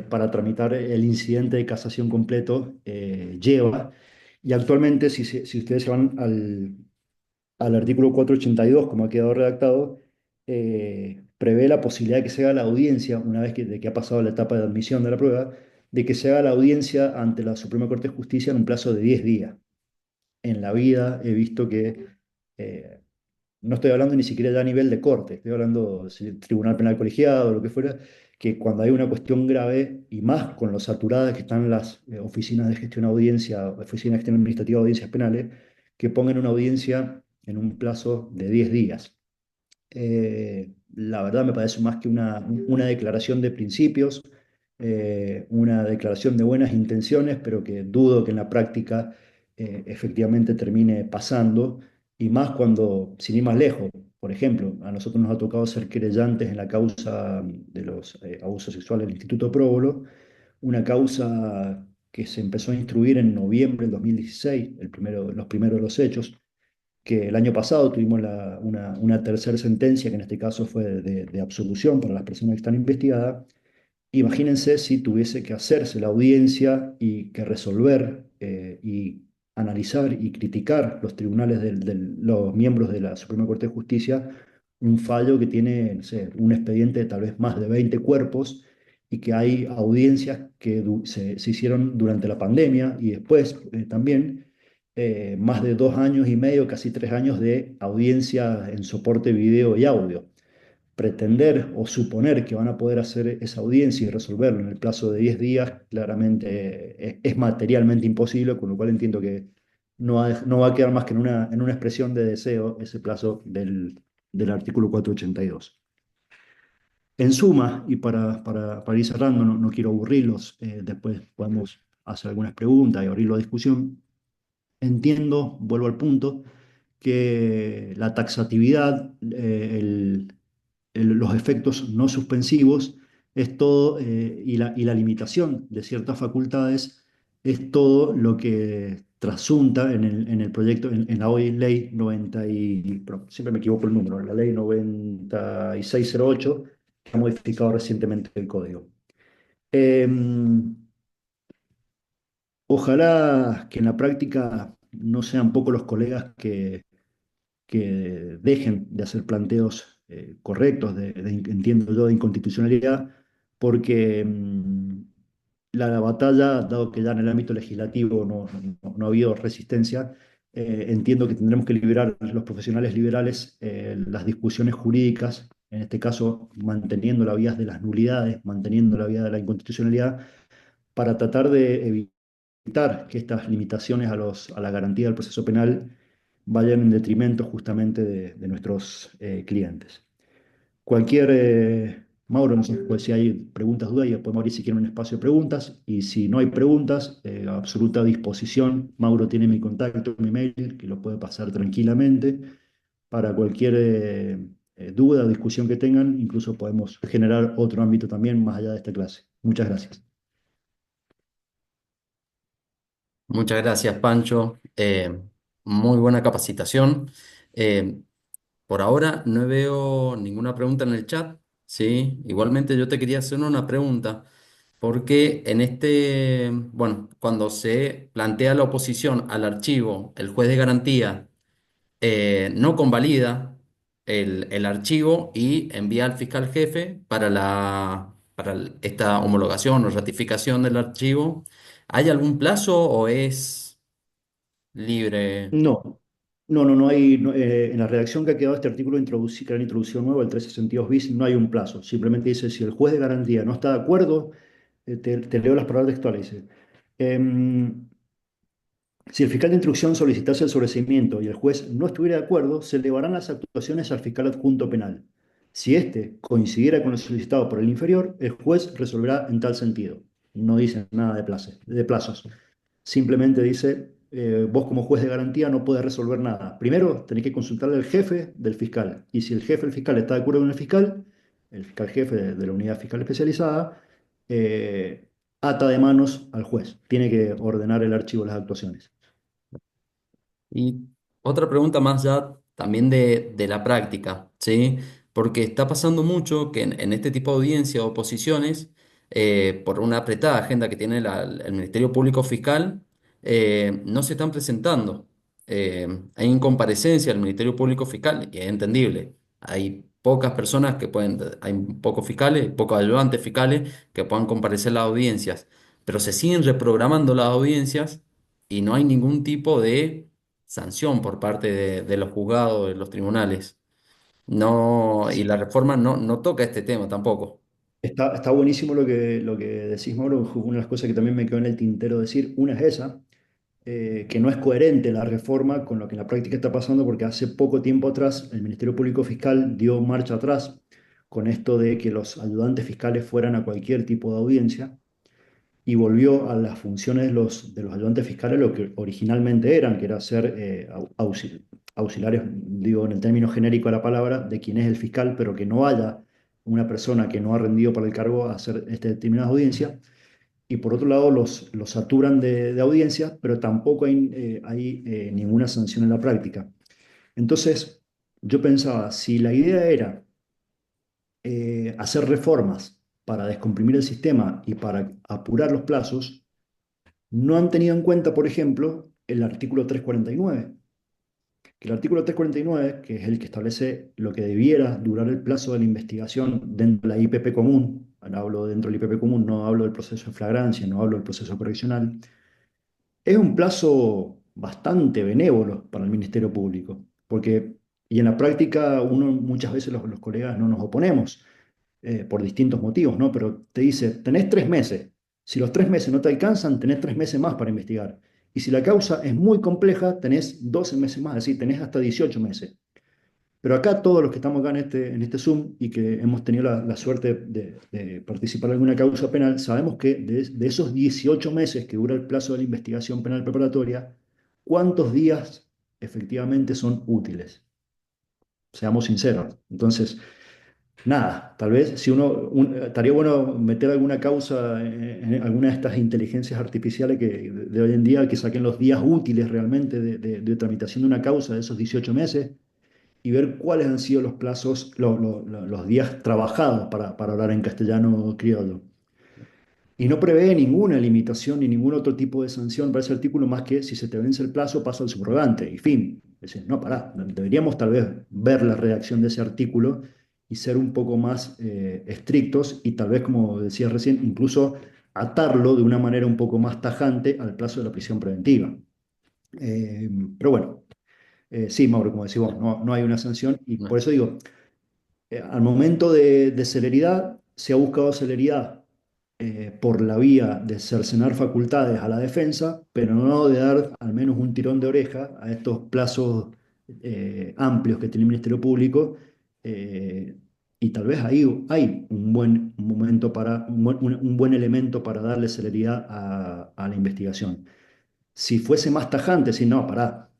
para tramitar el incidente de casación completo lleva. Y actualmente, si ustedes se van al artículo 482 como ha quedado redactado, prevé la posibilidad de que se haga la audiencia, una vez de que ha pasado la etapa de admisión de la prueba, de que se haga la audiencia ante la Suprema Corte de Justicia en un plazo de 10 días. En la vida he visto que eh, no estoy hablando ni siquiera ya a nivel de corte, estoy hablando si tribunal penal colegiado o lo que fuera, que cuando hay una cuestión grave y más con lo saturadas que están las oficinas de gestión de audiencia, oficinas de gestión administrativa de audiencias penales, que pongan una audiencia en un plazo de 10 días. La verdad me parece más que una declaración de principios, una declaración de buenas intenciones, pero que dudo que en la práctica efectivamente termine pasando, y más cuando, sin ir más lejos, por ejemplo, a nosotros nos ha tocado ser querellantes en la causa de los abusos sexuales del Instituto Próbolo, una causa que se empezó a instruir en noviembre del 2016, los primeros de los hechos, que el año pasado tuvimos una tercera sentencia, que en este caso fue de absolución para las personas que están investigadas. Imagínense si tuviese que hacerse la audiencia y que resolver y analizar y criticar los tribunales de los miembros de la Suprema Corte de Justicia un fallo que tiene, no sé, un expediente de tal vez más de 20 cuerpos, y que hay audiencias que se hicieron durante la pandemia y después también más de 2 años y medio, casi 3 años de audiencia en soporte video y audio. Pretender o suponer que van a poder hacer esa audiencia y resolverlo en el plazo de 10 días, claramente es materialmente imposible, con lo cual entiendo que no va a quedar más que en una expresión de deseo ese plazo del artículo 482. En suma, y para ir cerrando, no quiero aburrirlos, después podemos hacer algunas preguntas y abrirlo a discusión. Entiendo, vuelvo al punto, que la taxatividad, los efectos no suspensivos, es todo, y la limitación de ciertas facultades, es todo lo que trasunta en el proyecto, en la hoy ley 90 pero siempre me equivoco el número, la ley 9608, que ha modificado recientemente el código. Em, Ojalá que en la práctica no sean pocos los colegas que dejen de hacer planteos correctos, entiendo yo, de inconstitucionalidad, porque la batalla, dado que ya en el ámbito legislativo no ha habido resistencia, entiendo que tendremos que liberar los profesionales liberales las discusiones jurídicas, en este caso manteniendo la vía de las nulidades, manteniendo la vía de la inconstitucionalidad, para tratar de evitar que estas limitaciones a la garantía del proceso penal vayan en detrimento justamente de nuestros clientes. Mauro, no sé pues, si hay preguntas, dudas, y podemos abrir si quieren un espacio de preguntas. Y si no hay preguntas, a absoluta disposición. Mauro tiene mi contacto, mi mail, que lo puede pasar tranquilamente para cualquier duda o discusión que tengan. Incluso podemos generar otro ámbito también más allá de esta clase. Muchas gracias. Muchas gracias, Pancho. Muy buena capacitación. Eh, por ahora no veo ninguna pregunta en el chat, ¿sí? Igualmente yo te quería hacer una pregunta, porque bueno, cuando se plantea la oposición al archivo, el juez de garantía no convalida el archivo y envía al fiscal jefe esta homologación o ratificación del archivo. ¿Hay algún plazo o es libre? No, no hay, en la redacción que ha quedado este artículo que han introducido nuevo, el 362 bis, no hay un plazo. Simplemente dice, si el juez de garantía no está de acuerdo, te leo las palabras textuales, dice, em, si el fiscal de instrucción solicitase el sobreseimiento y el juez no estuviera de acuerdo, se elevarán las actuaciones al fiscal adjunto penal. Si éste coincidiera con lo solicitado por el inferior, el juez resolverá en tal sentido. No dice nada de plazos. Simplemente dice, vos como juez de garantía no puedes resolver nada. Primero, tenés que consultarle al jefe del fiscal. Y si el jefe del fiscal está de acuerdo con el fiscal jefe de la unidad fiscal especializada, eh, ata de manos al juez. Tiene que ordenar el archivo de las actuaciones. Y otra pregunta más ya también de la práctica, ¿sí? Porque está pasando mucho que en este tipo de audiencia o posiciones por una apretada agenda que tiene el Ministerio Público Fiscal, no se están presentando. Hay incomparecencia del Ministerio Público Fiscal y es entendible. Hay pocas personas que pueden, hay pocos fiscales, pocos ayudantes fiscales que puedan comparecer a las audiencias, pero se siguen reprogramando las audiencias y no hay ningún tipo de sanción por parte de los juzgados, de los tribunales. No, y la reforma no toca este tema tampoco. Está buenísimo lo que decís, Mauro. Una de las cosas que también me quedó en el tintero decir, una es esa, que no es coherente la reforma con lo que en la práctica está pasando, porque hace poco tiempo atrás el Ministerio Público Fiscal dio marcha atrás con esto de que los ayudantes fiscales fueran a cualquier tipo de audiencia y volvió a las funciones de los ayudantes fiscales lo que originalmente eran, que era ser auxiliares, digo en el término genérico de la palabra, de quien es el fiscal, pero que no haya una persona que no ha rendido para el cargo a hacer determinada audiencia. Y por otro lado, los saturan de audiencias, pero tampoco hay ninguna sanción en la práctica. Entonces, yo pensaba, si la idea era hacer reformas para descomprimir el sistema y para apurar los plazos, no han tenido en cuenta, por ejemplo, el artículo 349, que el artículo 349, que es el que establece lo que debiera durar el plazo de la investigación dentro de la IPP común, ahora hablo dentro del IPP común, no hablo del proceso de flagrancia, no hablo del proceso correccional, es un plazo bastante benévolo para el Ministerio Público, porque, y en la práctica uno muchas veces los colegas no nos oponemos, por distintos motivos, ¿no? Pero te dice, tenés 3 meses. Si los 3 meses no te alcanzan, tenés 3 meses más para investigar. Y si la causa es muy compleja, tenés 12 meses más, es decir, tenés hasta 18 meses. Pero acá todos los que estamos acá en este Zoom y que hemos tenido la suerte de participar en alguna causa penal, sabemos que de esos 18 meses que dura el plazo de la investigación penal preparatoria, ¿cuántos días efectivamente son útiles? Seamos sinceros. Entonces, nada, tal vez si estaría bueno meter alguna causa en alguna de estas inteligencias artificiales de hoy en día que saquen los días útiles realmente de tramitación de una causa de esos 18 meses y ver cuáles han sido los plazos, los días trabajados para hablar en castellano criollo. Y no prevé ninguna limitación ni ningún otro tipo de sanción para ese artículo más que si se te vence el plazo, pasa al subrogante y fin. Es decir, no, pará, deberíamos tal vez ver la redacción de ese artículo y ser un poco más estrictos y tal vez, como decía recién, incluso atarlo de una manera un poco más tajante al plazo de la prisión preventiva. Eh, pero bueno, sí, Mauro, como decís vos, no hay una sanción y por No. eso digo, al momento de celeridad, se ha buscado celeridad por la vía de cercenar facultades a la defensa, pero no de dar al menos un tirón de oreja a estos plazos amplios que tiene el Ministerio Público. eh, y tal vez ahí hay un buen momento un buen elemento para darle celeridad a la investigación. Si fuese más tajante, si no, pará,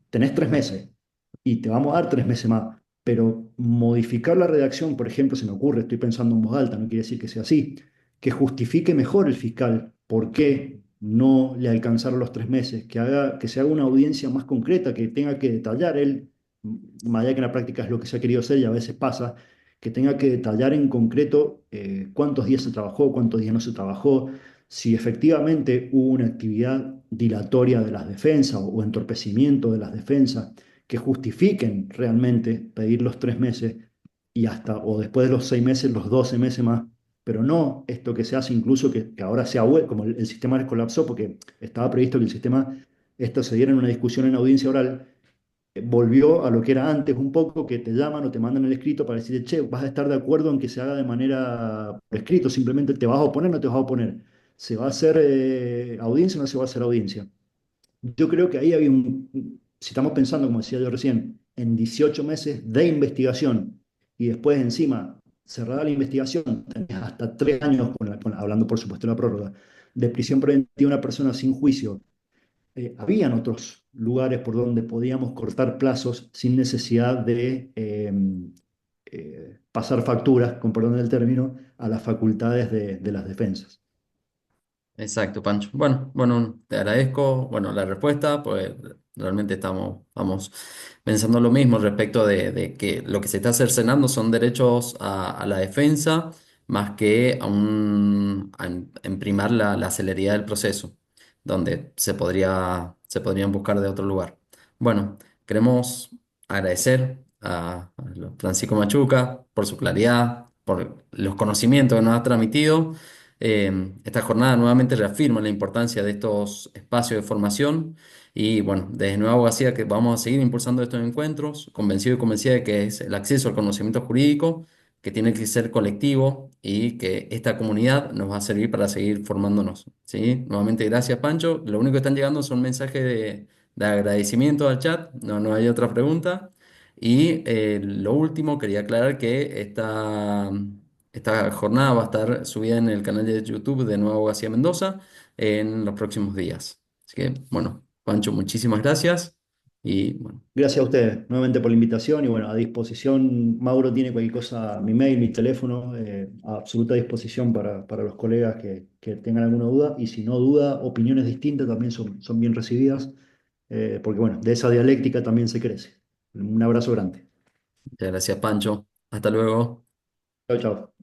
tenés 3 meses y te vamos a dar 3 meses más, pero modificar la redacción, por ejemplo, se me ocurre, estoy pensando en voz alta, no quiere decir que sea así, que justifique mejor el fiscal por qué no le alcanzaron los 3 meses, que se haga una audiencia más concreta, que tenga que detallar él, más allá que en la práctica es lo que se ha querido hacer y a veces pasa, que tenga que detallar en concreto cuántos días se trabajó, cuántos días no se trabajó, si efectivamente hubo una actividad dilatoria de las defensas o entorpecimiento de las defensas que justifiquen realmente pedir los 3 meses y hasta, o después de los 6 meses, los 12 meses más, pero no esto que se hace incluso que ahora sea web, como el sistema colapsó porque estaba previsto que el sistema, esto se diera en una discusión en audiencia oral, volvió a lo que era antes un poco, que te llaman o te mandan el escrito para decirte, che, vas a estar de acuerdo en que se haga de manera por escrito, simplemente te vas a oponer o no te vas a oponer. ¿Se va a hacer audiencia o no se va a hacer audiencia? Yo creo que ahí había si estamos pensando, como decía yo recién, en 18 meses de investigación y después encima cerrada la investigación, tenés hasta 3 años, hablando por supuesto de la prórroga, de prisión preventiva a una persona sin juicio. Habían otros lugares por donde podíamos cortar plazos sin necesidad de pasar facturas, con perdón del término, a las facultades de las defensas. Exacto, Pancho. Bueno, te agradezco. Bueno, la respuesta, pues realmente estamos pensando lo mismo respecto de que lo que se está cercenando son derechos a la defensa, más que en primar la celeridad del proceso, donde se podrían buscar de otro lugar. Bueno, queremos agradecer a Francisco Machuca por su claridad, por los conocimientos que nos ha transmitido. Esta jornada nuevamente reafirma la importancia de estos espacios de formación y bueno, desde Nueva Abogacía que vamos a seguir impulsando estos encuentros, convencido y convencida de que es el acceso al conocimiento jurídico, que tiene que ser colectivo y que esta comunidad nos va a servir para seguir formándonos, ¿sí? Nuevamente, gracias, Pancho. Lo único que están llegando son mensajes de agradecimiento al chat, no hay otra pregunta. Y lo último, quería aclarar que esta jornada va a estar subida en el canal de YouTube de Nueva Abogacía Mendoza en los próximos días. Así que, bueno, Pancho, muchísimas gracias y bueno, Gracias a ustedes nuevamente por la invitación y bueno, a disposición, Mauro tiene cualquier cosa, mi mail, mi teléfono, a absoluta disposición para los colegas que tengan alguna duda y si no duda, opiniones distintas también son bien recibidas, porque bueno, de esa dialéctica también se crece. Un abrazo grande. muchas gracias, Pancho. Hasta luego. Chao, chao.